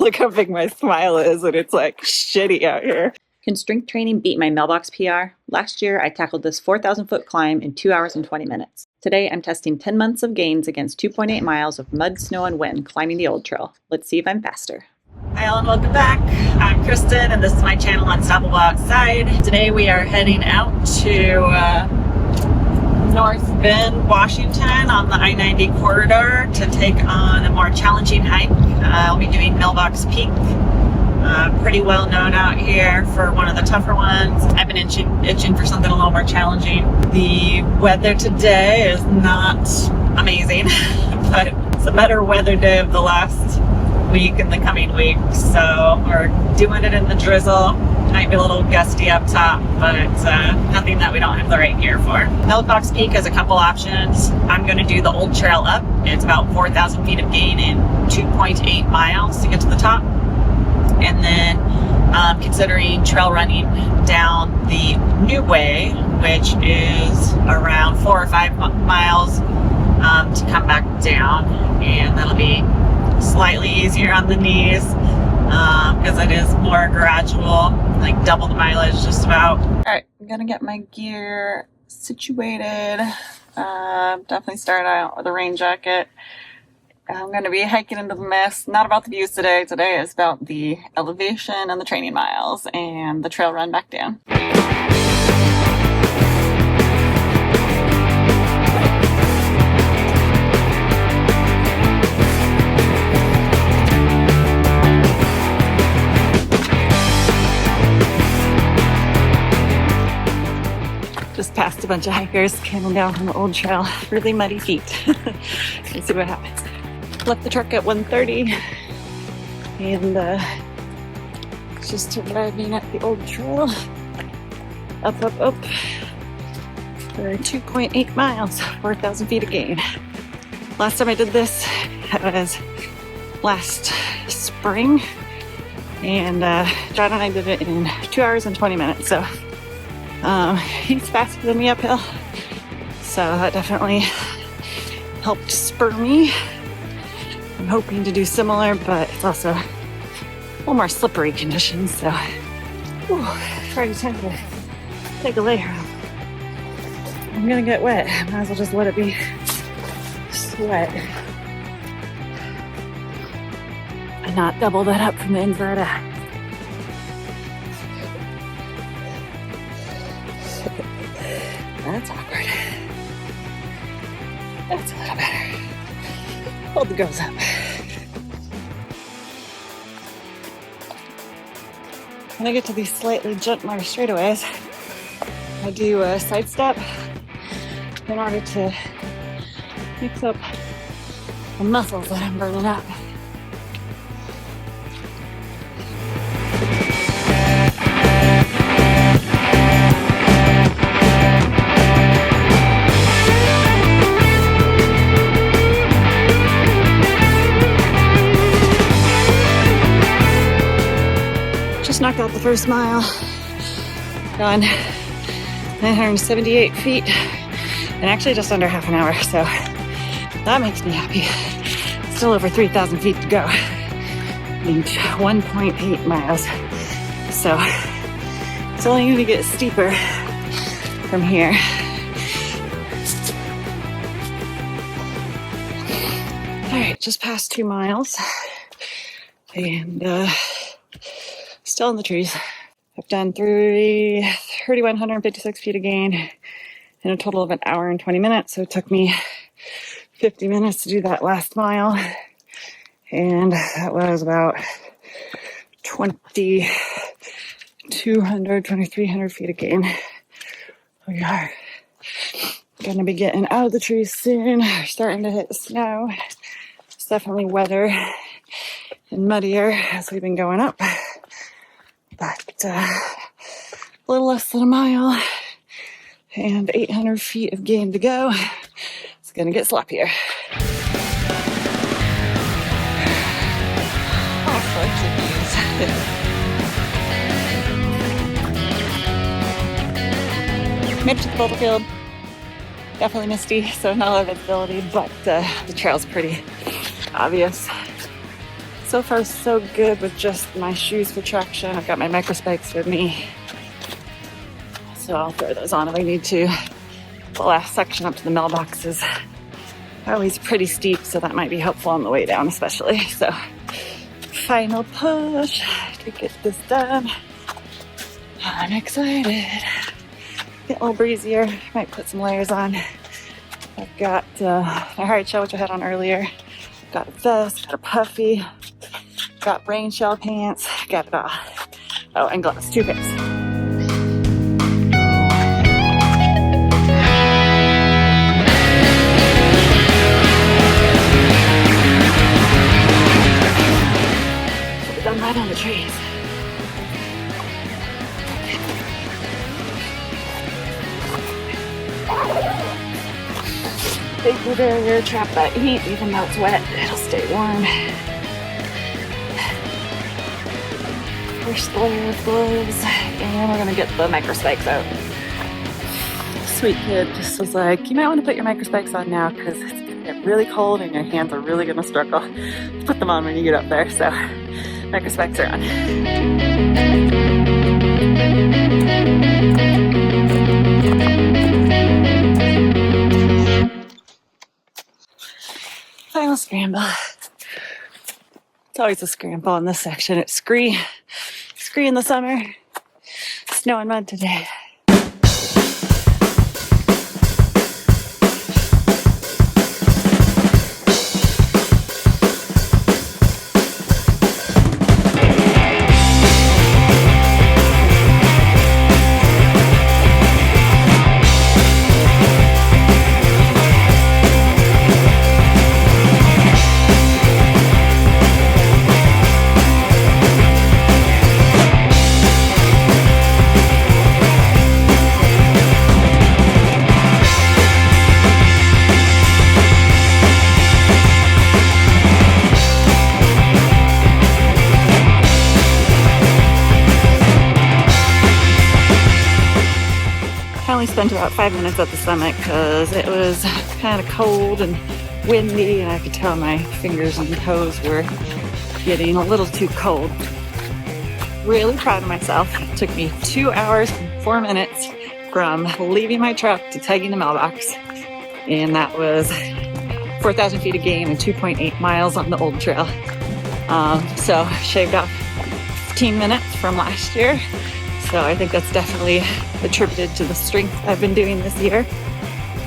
Look how big my smile is, and it's like shitty out here. Can strength training beat my Mailbox PR? Last year, I tackled this 4,000-foot climb in 2 hours and 20 minutes. Today, I'm testing 10 months of gains against 2.8 miles of mud, snow, and wind climbing the Old Trail. Let's see if I'm faster. Hi all and welcome back. I'm Kristin and this is my channel Unstoppable Outside. Today we are heading out to North Bend, Washington on the I-90 corridor to take on a more challenging hike. I'll be doing Mailbox Peak. Pretty well known out here for one of the tougher ones. I've been itching for something a little more challenging. The weather today is not amazing, but it's a better weather day of the last week and the coming week. So we're doing it in the drizzle. Might be a little gusty up top, but it's nothing that we don't have the right gear for. Mailbox Peak has a couple options. I'm going to do the Old Trail up. It's about 4,000 feet of gain in 2.8 miles to get to the top. And then considering trail running down the new way, which is around 4 or 5 miles to come back down, and that'll be slightly easier on the knees because it is more gradual, like double the mileage just about. All right, I'm gonna get my gear situated. Definitely start out with a rain jacket. I'm going to be hiking into the mist. Not about the views today. Today is about the elevation and the training miles and the trail run back down. Just passed a bunch of hikers coming down from the Old Trail. Really muddy feet. Let's see what happens. Left the truck at 1:30 and just arriving at the Old Trail. Up for 2.8 miles, 4,000 feet of gain. Last time I did this was last spring, and John and I did it in 2 hours and 20 minutes. So he's faster than me uphill, so that definitely helped spur me. I'm hoping to do similar, but it's also a little more slippery conditions, so probably time to take a layer off. I'm gonna get wet. Might as well just let it be sweat and not double that up from the inside out. That's awkward. That's a little better. Hold the girls up. When I get to these slightly gentler straightaways, I do a sidestep in order to mix up the muscles that I'm burning up. Knocked out the first mile, gone 978 feet, and actually just under half an hour, so that makes me happy. Still over 3,000 feet to go, in 1.8 miles, so it's only going to get steeper from here. All right, just past 2 miles, and still in the trees. I've done 3,156 feet of gain in a total of 1 hour and 20 minutes. So it took me 50 minutes to do that last mile. And that was about 2,200, 2,300 feet of gain. We are going to be getting out of the trees soon. We're starting to hit the snow. It's definitely wetter and muddier as we've been going up. But a little less than a mile and 800 feet of gain to go. It's gonna get sloppier. All sorts of views. Made it to the Boulder field. Definitely misty, so not a lot of visibility, but the trail's pretty obvious. So far, so good with just my shoes for traction. I've got my Microspikes with me, so I'll throw those on if I need to. The last section up to the mailbox is always pretty steep, so that might be helpful on the way down especially. So final push to get this done. I'm excited. Get a little breezier, might put some layers on. I've got my hard shell, which I had on earlier. Got a vest, got a puffy, got rain shell pants, got it all. Oh, and gloves, 2 pairs. We're done right on the trees. Big blue barrier, trap that heat, even though it's wet, it'll stay warm. First layer of gloves, and we're gonna get the Microspikes out. Sweet kid just was like, you might want to put your Microspikes on now because it's gonna get really cold and your hands are really gonna struggle. Put them on when you get up there, so Microspikes are on. Final scramble. It's always a scramble in this section. It's scree in the summer, snow and mud today. Spent about 5 minutes at the summit because it was kind of cold and windy, and I could tell my fingers and toes were getting a little too cold. Really proud of myself. It took me 2 hours and 4 minutes from leaving my truck to tagging the mailbox, and that was 4,000 feet of gain and 2.8 miles on the old trail. So shaved off 15 minutes from last year. So I think that's definitely attributed to the strength I've been doing this year.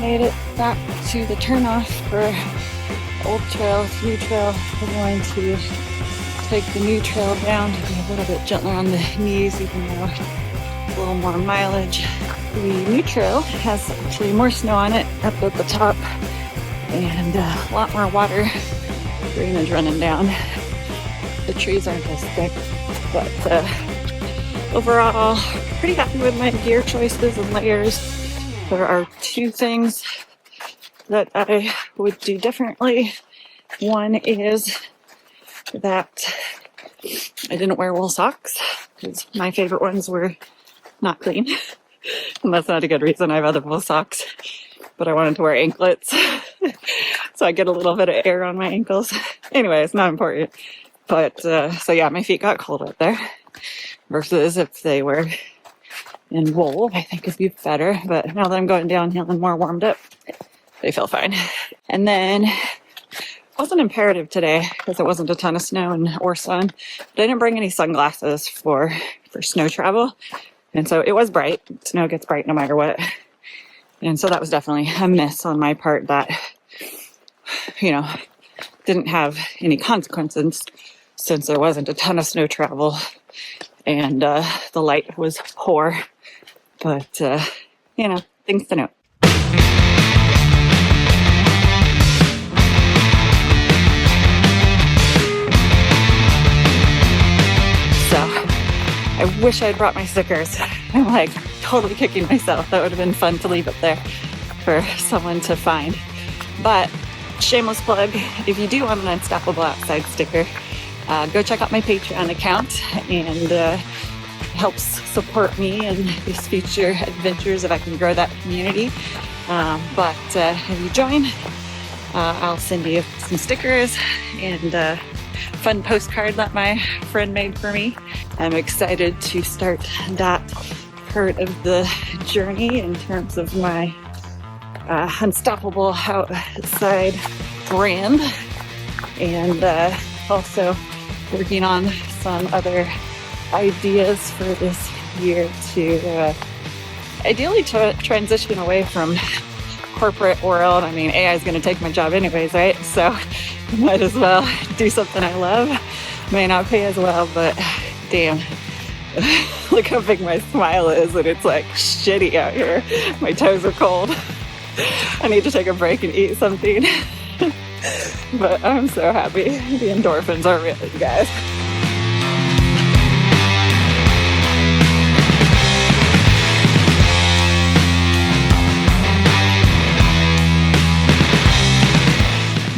Made it back to the turnoff for old trail, new trail. We're going to take the new trail down to be a little bit gentler on the knees, even though a little more mileage. The new trail has actually more snow on it up at the top and a lot more water. Drainage running down. The trees aren't as thick, but overall, pretty happy with my gear choices and layers. There are 2 things that I would do differently. One is that I didn't wear wool socks because my favorite ones were not clean. And that's not a good reason. I have other wool socks, but I wanted to wear anklets so I get a little bit of air on my ankles. Anyway, it's not important. But so yeah, my feet got cold out there. Versus if they were in wool, I think it'd be better. But now that I'm going downhill and more warmed up, they feel fine. And then it wasn't imperative today because it wasn't a ton of snow or sun. But I didn't bring any sunglasses for snow travel. And so it was bright. Snow gets bright no matter what. And so that was definitely a miss on my part that, didn't have any consequences since there wasn't a ton of snow travel. And the light was poor, but, things to note. So, I wish I had brought my stickers. I'm like totally kicking myself. That would have been fun to leave up there for someone to find. But, shameless plug, if you do want an unstoppable outside sticker, go check out my Patreon account, and helps support me in these future adventures if I can grow that community. But if you join, I'll send you some stickers and fun postcard that my friend made for me. I'm excited to start that part of the journey in terms of my Unstoppable outside brand, and also working on some other ideas for this year to ideally transition away from corporate world. I mean, AI is going to take my job anyways, right? So might as well do something I love. May not pay as well, but damn. Look how big my smile is, and it's like shitty out here. My toes are cold. I need to take a break and eat something. But I'm so happy. The endorphins are real, you guys.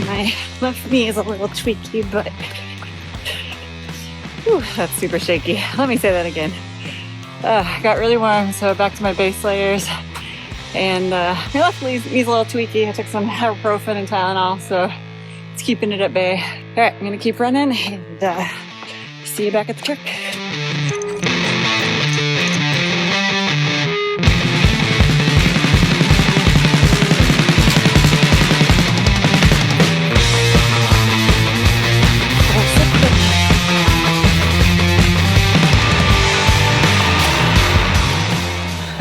My left knee is a little tweaky, but whew, that's super shaky. Let me say that again. Got really warm, so back to my base layers. And my left knee's a little tweaky. I took some ibuprofen and Tylenol, so it's keeping it at bay. All right, I'm gonna keep running and see you back at the truck.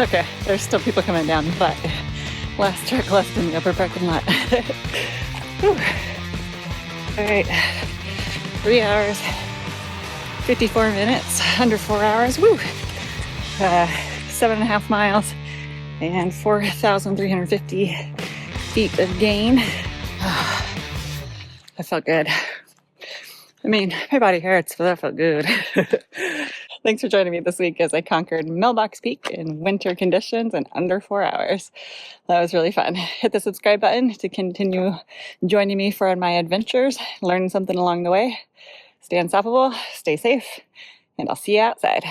Okay, there's still people coming down, but last truck left in the upper parking lot. All right, 3 hours, 54 minutes, under 4 hours. Woo! 7.5 miles and 4,350 feet of gain. That felt good. I mean, my body hurts, but that felt good. Thanks for joining me this week as I conquered Mailbox Peak in winter conditions in under 4 hours. That was really fun. Hit the subscribe button to continue joining me for my adventures, learn something along the way. Stay unstoppable, stay safe, and I'll see you outside.